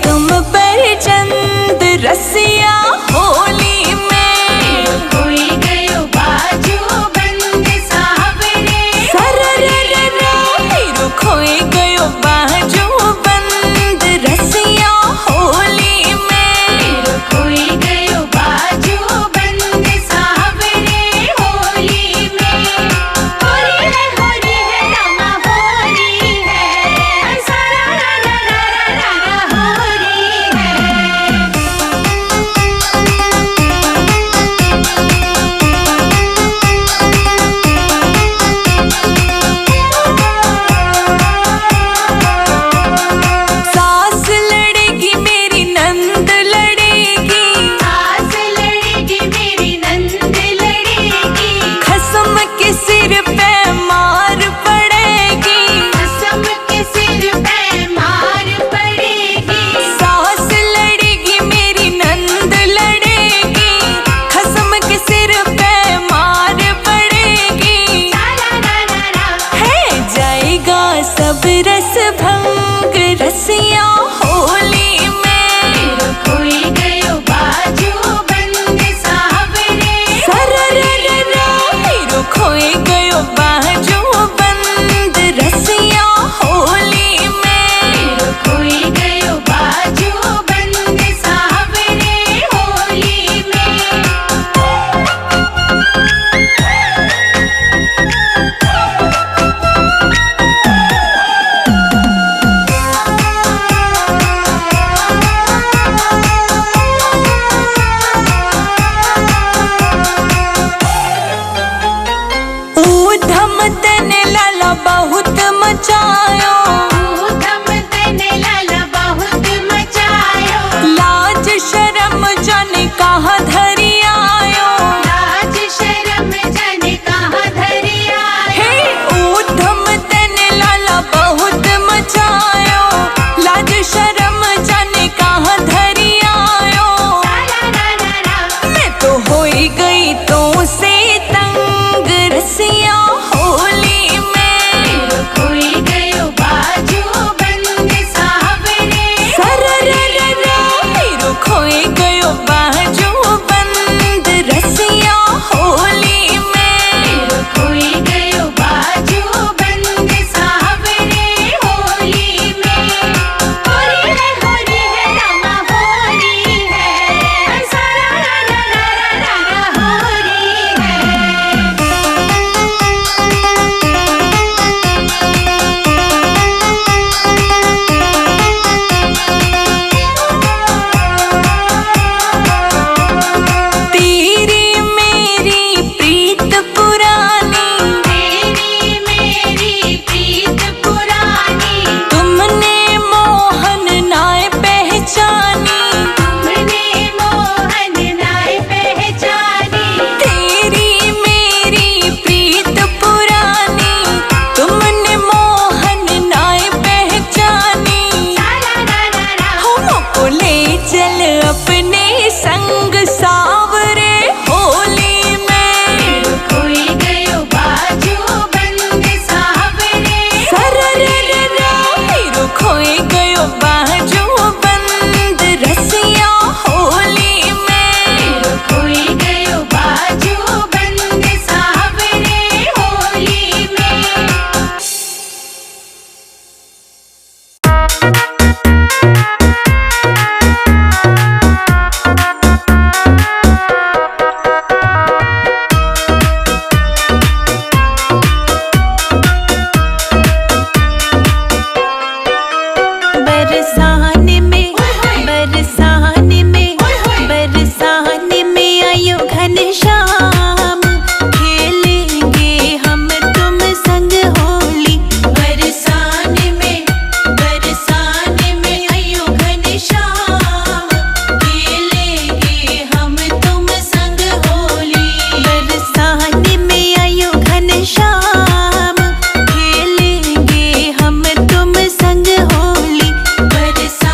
तुम पर चंद रसिया होली में खोई गयो बाजू बंद सावरे सरर खोई गयो बाजू बंद रसिया होली में खोई गयो बाजू बंद सावरे होली में। होली है रामा होली है सारा रा रा रा रा होली है। सास लड़ेगी मेरी नंद लड़ेगी सास लड़ेगी मेरी नंद लड़ेगी खसम के सिर पे मार पड़ेगी कसम के सिर पे मार पड़ेगी। सास लड़ेगी मेरी नंद लड़ेगी खसम के सिर पे मार पड़ेगी ला ला ला ला है जाएगा सब रस भंग रसिया होली में खोई गयो बाजू बंद सावरे सरर खोई गयो बाजू बंद रसिया होली में खोई गयो बाजू बंद सावरे होली में। ऊधम तने लाला बहुत मचायो ऊधम तने लाला बहुत मचायो लाज शर्म जाने कहाँ धरी आयो लाज शर्म जाने कहाँ धरी आयो। हे ऊधम तने लाला बहुत मचायो लाज शर्म जाने कहाँ धरी आयो ला ला ला ला मैं तो होई गई तो से तंग रसिया होली में खोई गयो बाजू बंद सावरे सरर खोई गयो बाजू बंद रसिया होली में खोई गयो बाजू बंद सावरे होली में। होली है रामा होली है सारा रा रा रा रा होली है। तेरी मेरी प्रीत पुरानी तेरी मेरी प्रीत पुरानी तुमने मोहन नाय पहचानी तुमने मोहन नाय पहचानी। तेरी मेरी प्रीत पुरानी तुमने मोहन नाय पहचानी ला ला ला ला ला हमको ले चल अपने संग सावरे होली में खोई गयो बाजू बंद सावरे सरर खोई गयो बाजू बंद रसिया होली में खोई गयो बाजू बंद सावरे होली में। बरसाने में बरसाने में बरसाने में आयो घनश्याम खेलेंगे हम तुम संग होली। बरसाने में आयो घनश्याम खेलेंगे हम तुम संग होली। बरसाने में आयो घनश्याम खेलेंगे हम तुम संग होली। बरसा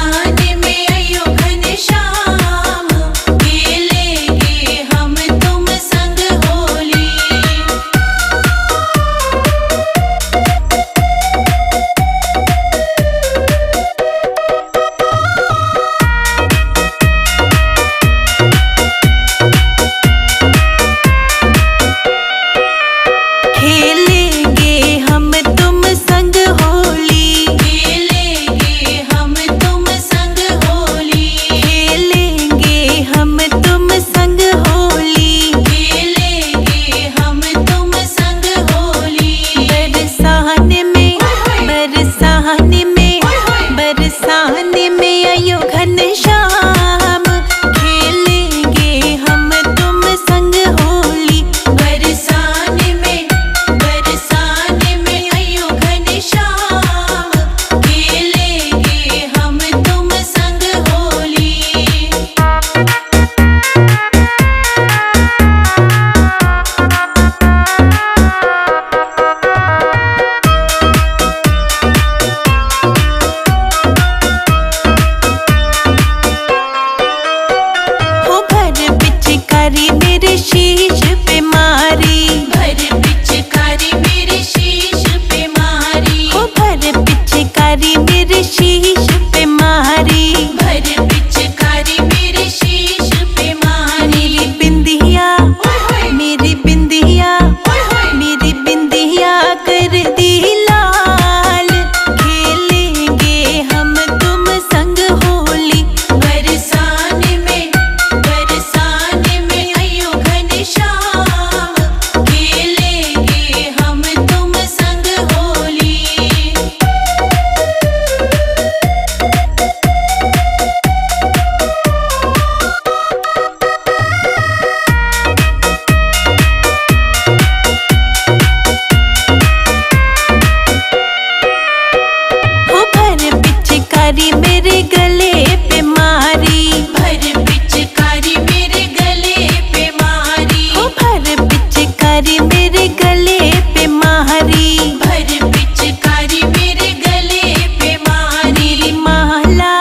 पिचकारी मेरे गले पे मारी, भर पिचकारी मेरे गले पे मारी, ओ भर पिचकारी मेरे गले पे मारी, भर पिचकारी मेरे गले पे मारी। मेरी महला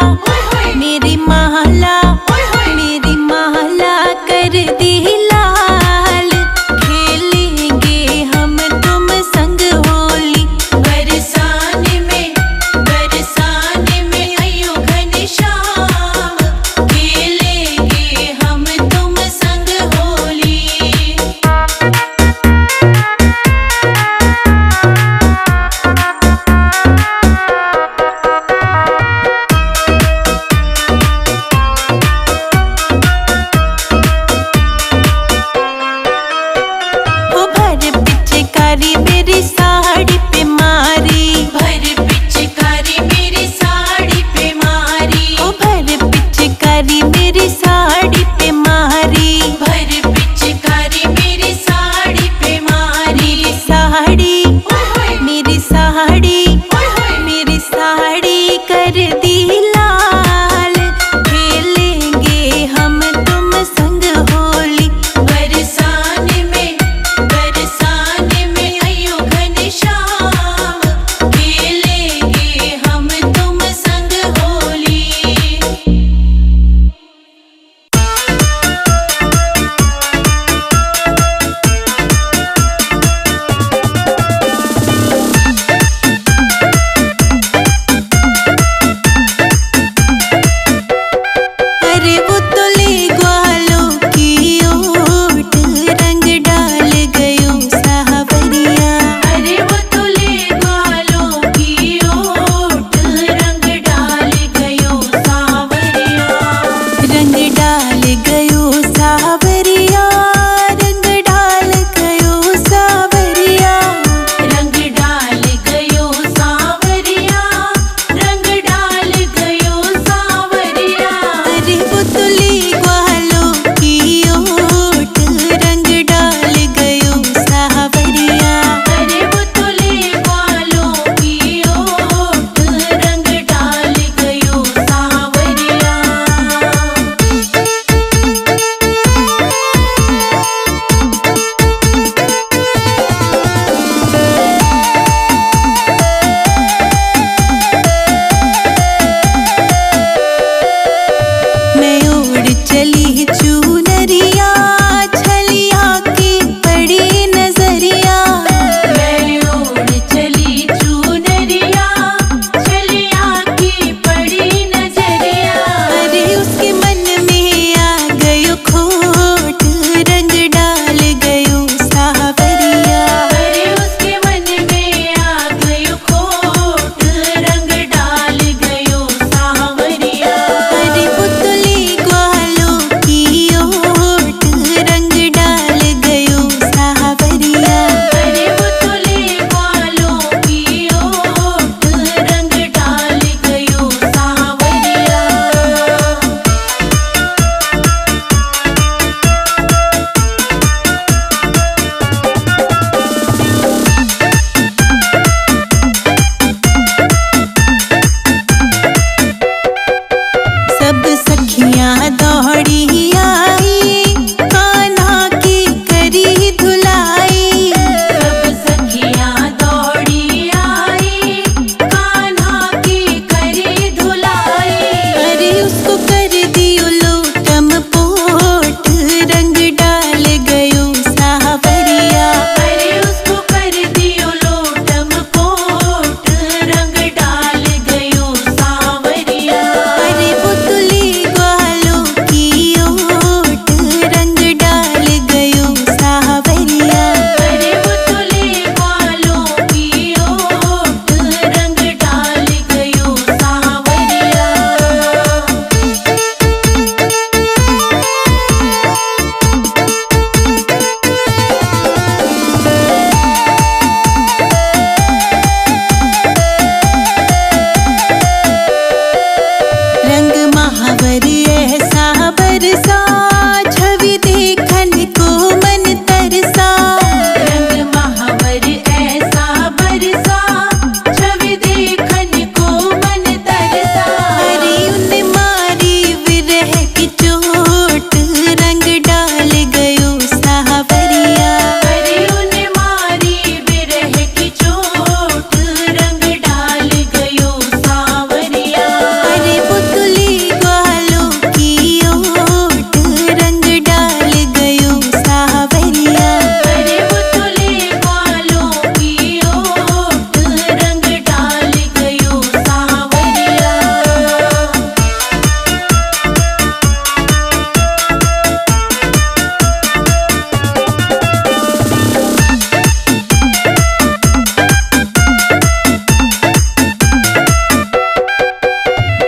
मेरी महला मेरी महला कर दी लाल, खेलेंगे हम तुम संग होली। बरसाने में अयो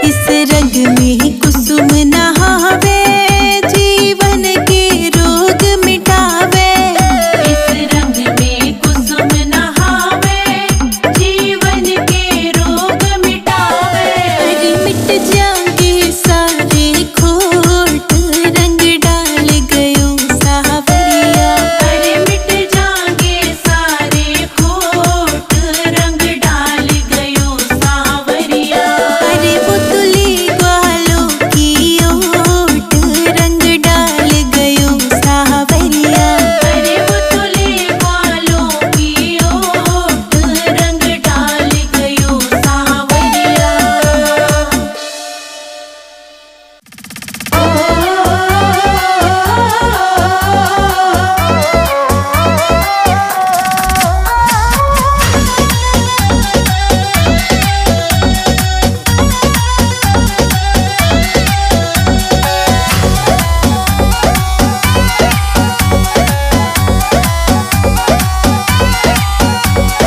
इस रंग में कुसुम नहावे, जीवन के रोग मिटावे। इस रंग में कुसुम नहावे, जीवन के रोग मिटावे। अरे मिट जाएंगे सारे खोट, रंग डाल गयो सावरिया। अरे मिट जाएंगे सारे खोट, रंग डाल गयो सावरिया। अरे वो तुले ग्वालों की ओट, रंग डाल गयो सावरिया। अरे वो तुले वालों की ओट, रंग डाल गयो सावरिया।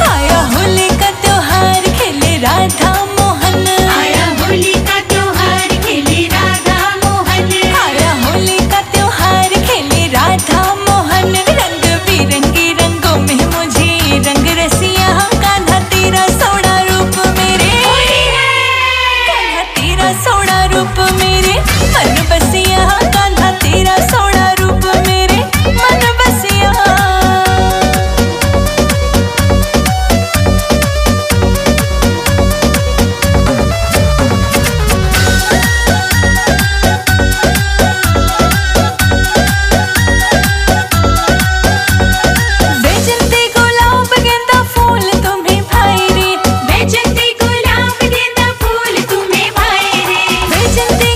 आया होली का त्योहार खेले राधा मोहन। आया होली का त्योहार खेले राधा मोहन। आया होली का त्योहार खेले राधा मोहन। रंग बिरंगे रंगों में मुझे रंग रसिया। कान्हा तेरा सोना रूप मेरे, कान्हा तेरा सोना रूप मेरे मन बसिया। कान्हा तेरा सोना रूप मेरे मन बसिया। बेचते गुलाब गेंदा फूल तुम्हें भाई रे। बेचते गुलाब गेंदा फूल तुम्हें भाई रे। बेचते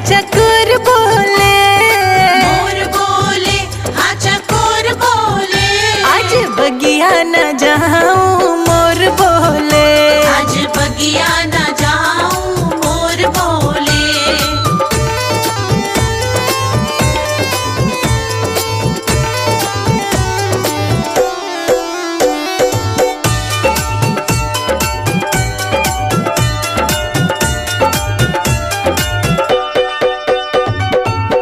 चकोर बोले, मोर बोले, हाँ चकोर बोले। आज बगिया न जाऊं मोर बोले, आज बगिया न जाऊं मोर बोले।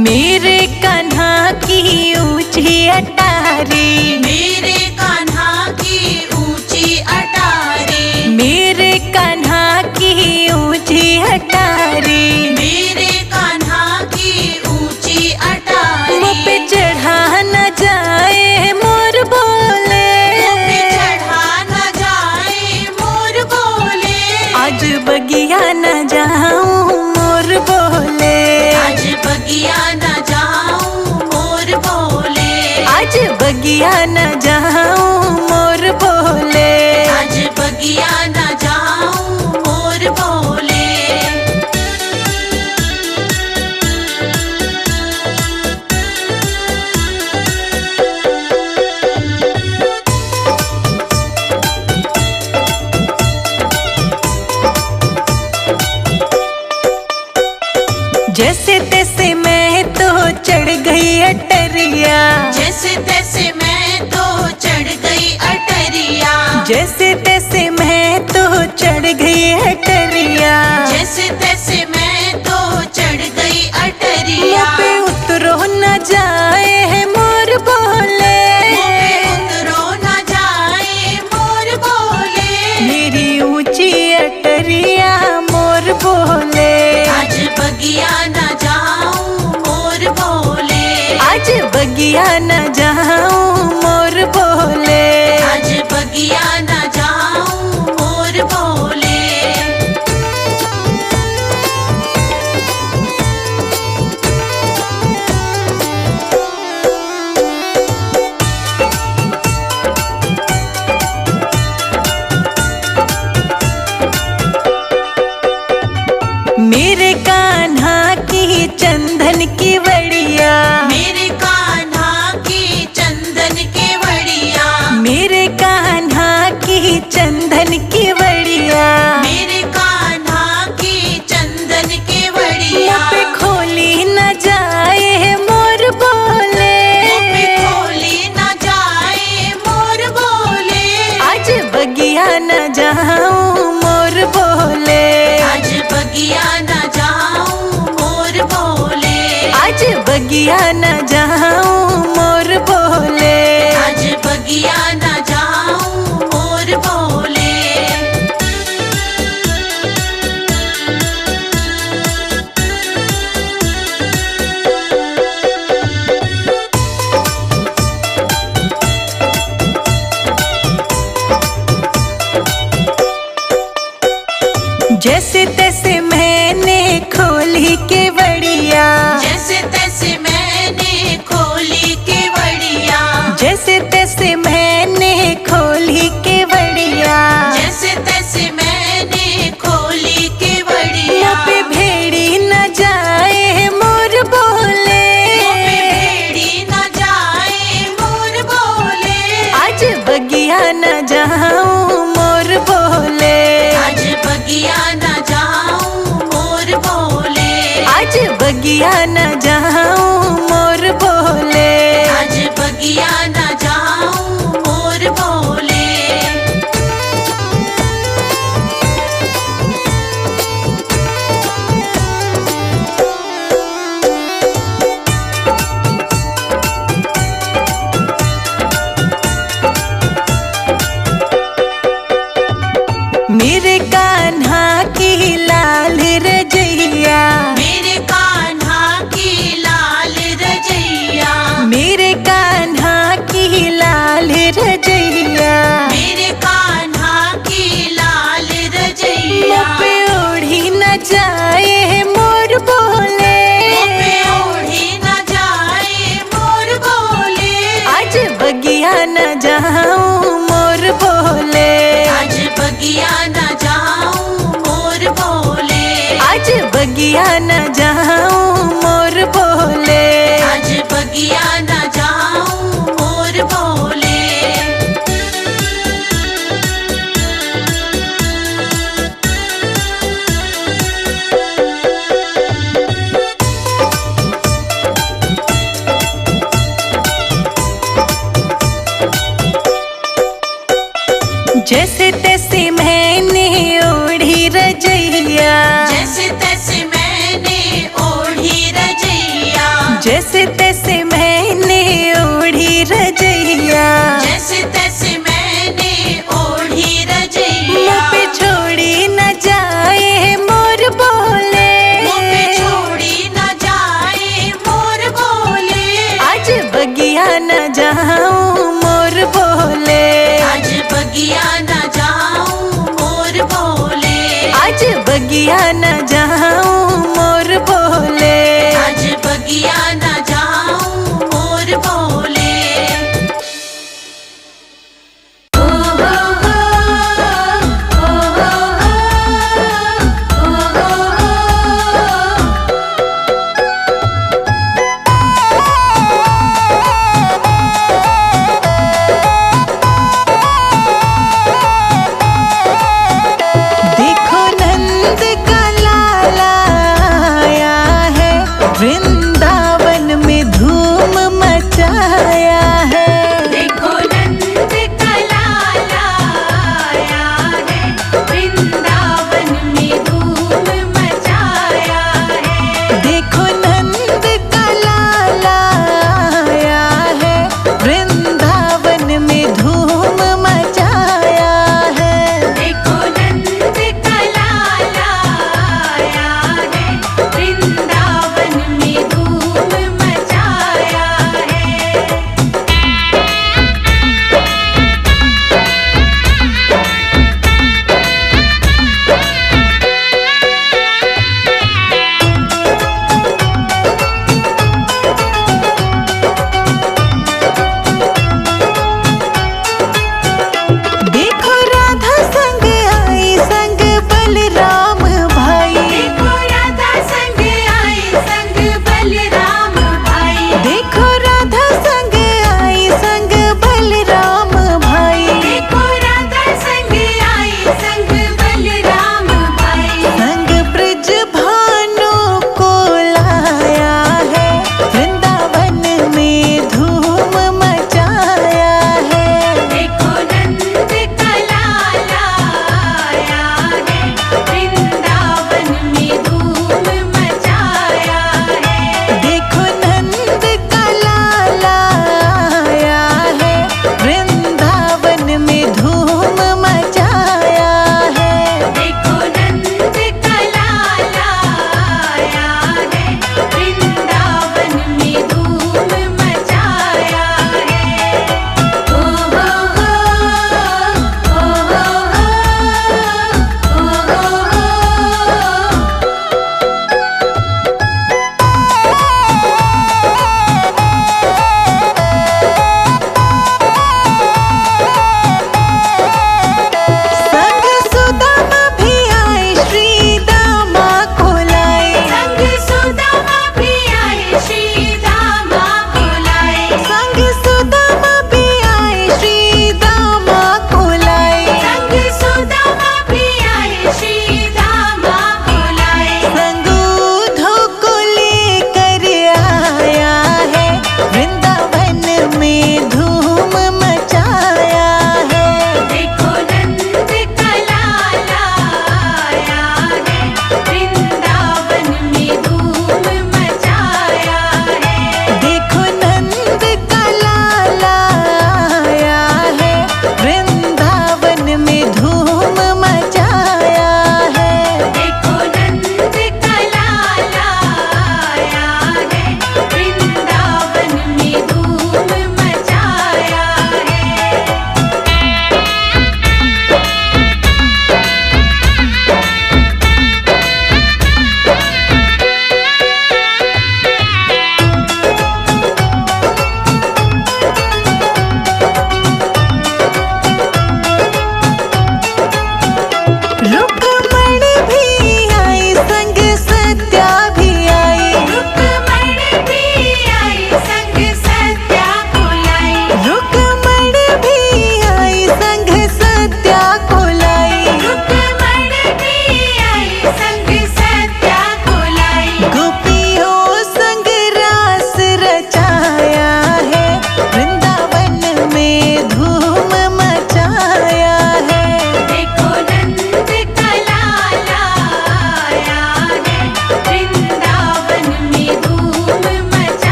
मेरे कान्हा की ऊंची अटारी, मेरे कान्हा की ऊंची अटारी, मेरे कान्हा की ऊंची अटारी, मेरे कान्हा की ऊंची अटारी। मुँह पे चढ़ा न जाए मोर बोले, मुँह पे चढ़ा न जाए मोर बोले। आज बगिया न जाऊं मोर बोले, आज बगिया न जाऊं मोर बोले। आज बगिया न जाऊं मोर बोले, आज बगिया न जाऊं मोर बोले। जैसे तैसे मैं तो चढ़ गई अटरिया, जैसे तैसे मैं तो चढ़ गई अटरिया, जैसे तैसे मैं तो चढ़ गई अटरिया, जैसे तैसे मैं तो चढ़ गई अटरिया। मुँह पे उतरो न जाए मोर बोले, मुँह पे उतरो न जाए मोर बोले। मेरी ऊंची अटरिया मोर बोले, आज बगिया न जाऊं मोर बोले। आज बगिया न जाऊं मोर बोले, आज बगिया न जाऊं मोर बोले। मेरे कान्हा की चंदन की बड़िया, मेरे कान्हा की चंदन के वड़िया, मेरे कान्हा की चंदन की बड़िया, मेरे कान्हा की चंदन के मुँह वड़िया। पे खोली न जाए मोर बोले, मुँह पे खोली न जाए मोर बोले। आज बगिया न जाऊं मोर बोले, आज बगिया न जाऊं मोर बोले। आज बगिया न जाऊं मोर बोले, आज बगिया न जाऊं मोर बोले। जैसे तैसे मैंने खोली के बड़िया, जैसे तैसे मैंने खोली के वड़िया, जैसे तैसे मैंने खोली के बड़िया, जैसे तैसे मैंने खोली के वड़िया। मुँह पे भेड़ी न जाए मोर बोले, मुँह पे भेड़ी न जाए मोर बोले। आज बगिया न जाऊं मोर बोले, आज बगिया न जाऊं मोर बोले। आज बगिया न जाऊं मोर बोले, आज बगिया न जाऊं मोर बोले। मेरे कान्हा की लाल रजैया, मेरे कान्हा की लाल रजैया, मेरे कान्हा की लाल रजैया, मेरे कान्हा की लाल रजैया। मुँह पे ओढ़ी न जाए मोर बोले, मुँह पे ओढ़ी न जाए मोर बोले। आज बगिया न जाऊं मोर बोले, आज बगिया न जाऊं मोर बोले। आज बगिया न जाऊं जैसे तैसे मैंने ओढ़ी रजैया, जैसे तैसे मैंने ओढ़ी रजैया, जैसे तैसे मैंने ओढ़ी रजैया, जैसे तैसे मैंने ओढ़ी रजैया। मुँह पे छोड़ी न जाए मोर बोले, मुँह पे छोड़ी न जाए मोर बोले, आज बगिया न जाऊं मोर बोले, आज बगिया न जाऊं मोर बोले, आज बगिया न जाऊं मोर बोले, आज बगिया न जाऊं मोर बोले। देखो नंद का लाल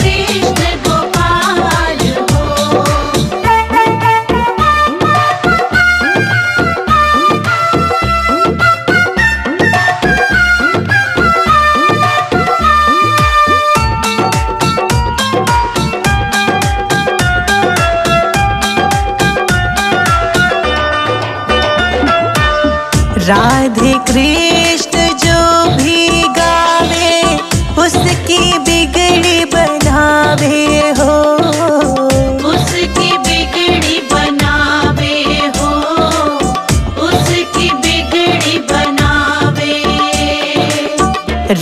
कृष्ण गोपाल हो। राधे कृष्ण जो भी गावे उसकी बिगड़ी बनावे हो। उसकी बिगड़ी बनावे हो, उसकी बिगड़ी बनावे।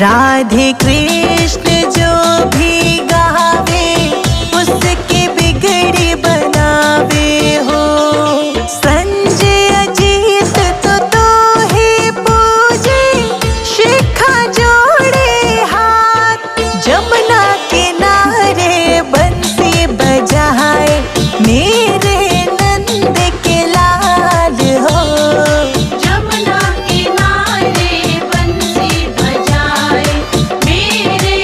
राधे कृष्ण जो भी गावे उसकी बिगड़ी बनावे हो। संजय अजीत तो ही पूजे शिखा जोड़े हाथ। जमुना किनारे बंसी बजाए मेरे नंद के लाल हो। जमुना किनारे बंसी बजाए मेरे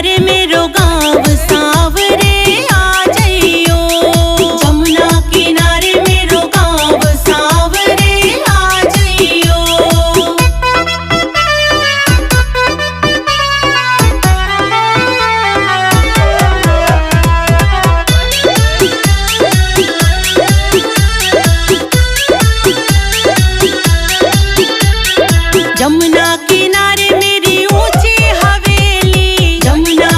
किनारे मेरो गाँव सांवरे आ जइयो। जमुना किनारे मेरो गाँव सांवरे आ जइयो। जमुना किनारे मेरी ऊंची हवेली, जमुना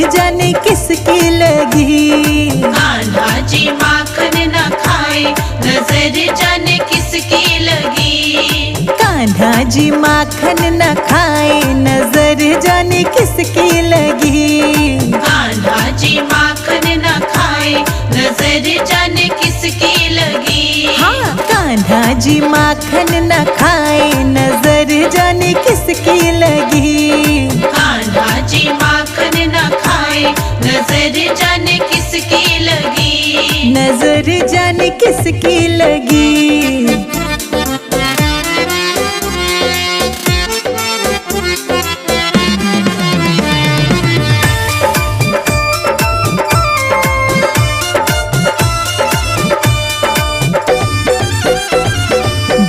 जाने किसकी लगी। कान्हा जी माखन न खाए, नजर जाने किसकी लगी। कान्हा जी माखन न खाए, नजर जाने किसकी लगी। कान्हा जी माखन न खाए, नजर जाने किसकी लगी। हाँ, कान्हा जी माखन न खाए, नजर जाने किसकी लगी। कान्हा जी माखन न खाए, नजर जाने किसकी लगी। नजर जाने किसकी लगी।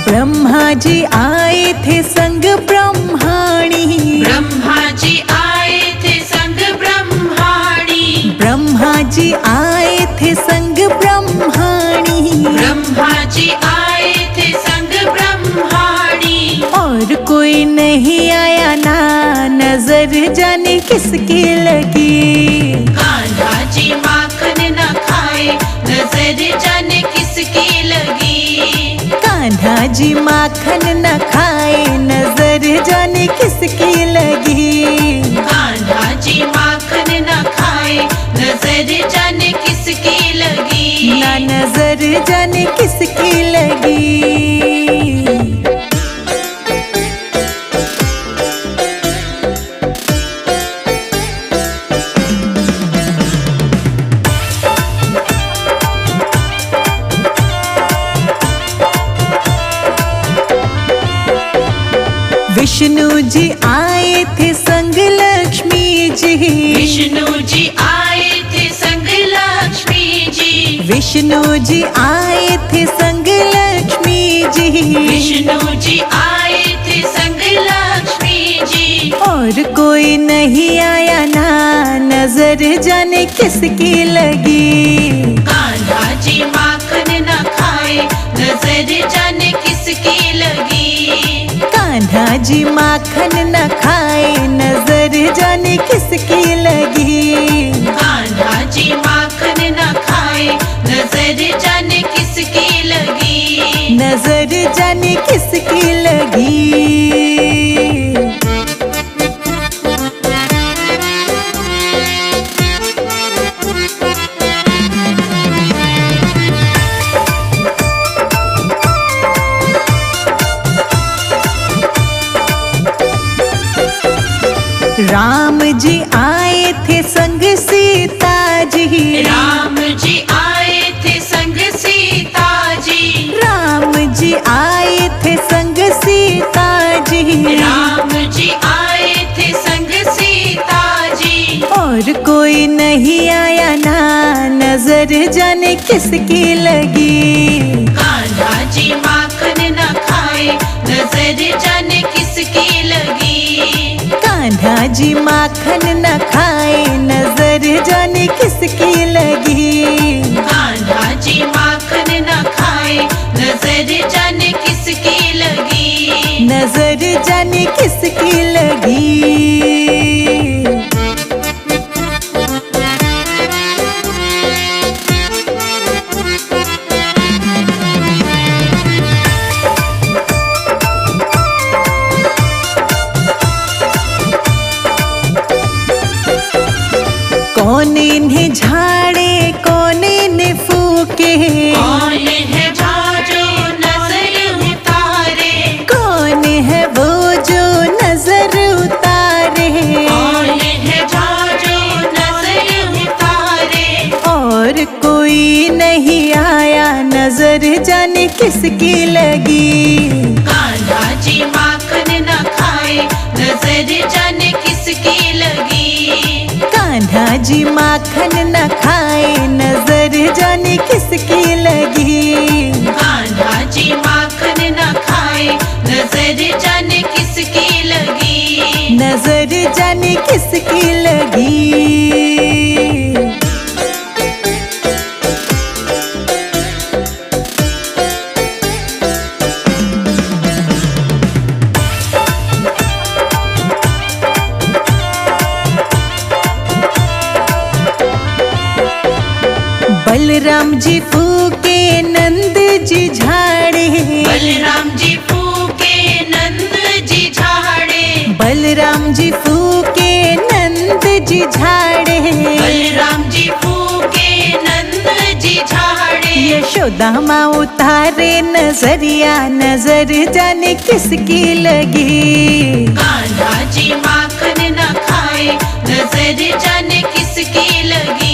ब्रह्मा जी आए थे संग ब्रह्माणी। ब्रह्मा जी आए थे संग ब्रह्माणी। ब्रह्मा जी आए थे संग ब्रह्माणी। ब्रह्मा जी आए थे संग ब्रह्माणी। और कोई नहीं आया ना, नजर जाने किसकी लगी। कान्हा जी माखन न खाए, नजर जाने किसकी लगी। कान्हा जी माखन न खाए, नजर जाने किसकी लगी। कान्हा जी माखन न खाए, नजर जाने किसकी लगी। ना नजर जाने किसकी लगी। विष्णु जी आए थे संग लक्ष्मी जी। विष्णु जी आए थे संग लक्ष्मी जी। विष्णु जी आए थे संग लक्ष्मी जी। विष्णु जी आए थे संग लक्ष्मी जी। और कोई नहीं आया ना, नजर जाने किसकी लगी। कान्हा जी माखन न खाए, नजर जाने किसकी लगी। कान्हा जी माखन न खाए, नजर जाने किसकी लगी। कान्हा जी माखन न खाए, नजर जाने किसकी लगी। नजर जाने किसकी लगी। राम जी आए थे संग सीता जी। राम जी आए थे संग सीता जी। राम जी आए थे संग सीता जी। राम जी आए थे संग सीता जी। और कोई नहीं आया ना, नजर जाने किसकी लगी। कान्हा जी माखन न खाए, नजर जाने किसकी लगी। कान्हा जी माखन न खाए, नजर जाने किसकी लगी। कान्हा जी माखन न खाए, नजर जाने किसकी लगी। नजर जाने किसकी लगी। कौन इन्हें झाड़े, कौन इन्हें फूके। कौन है जो नजर उतारे। कौन है वो जो नजर उतारे। कौन है जो नजर उतारे। और कोई नहीं आया, नजर जाने किसकी लगी। कान्हा जी माखन न खाए, नजर जाने किसकी लगी। कान्हा जी माखन न खाए, नजर जाने किसकी लगी। कान्हा जी माखन न खाए, नजर जाने किसकी लगी। नजर जाने किसकी लगी। बलराम जी फूके नंद जी झाड़े, बलराम जी फूके नंद जी झाड़े, बलराम जी फूके नंद जी झाड़े, बलराम जी फूके नंद जी झाड़े। यशोदा माँ उतारे नजरिया, नजर जाने किसकी लगी। कान्हा जी माखन न खाए, नजर जाने किसकी लगी।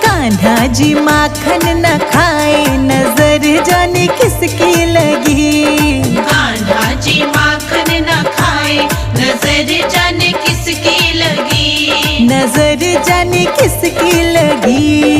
कान्हा जी माखन न खाए, नजर जाने किसकी लगी। कान्हा जी माखन न खाए, नजर जाने किसकी लगी। नजर जाने किसकी लगी।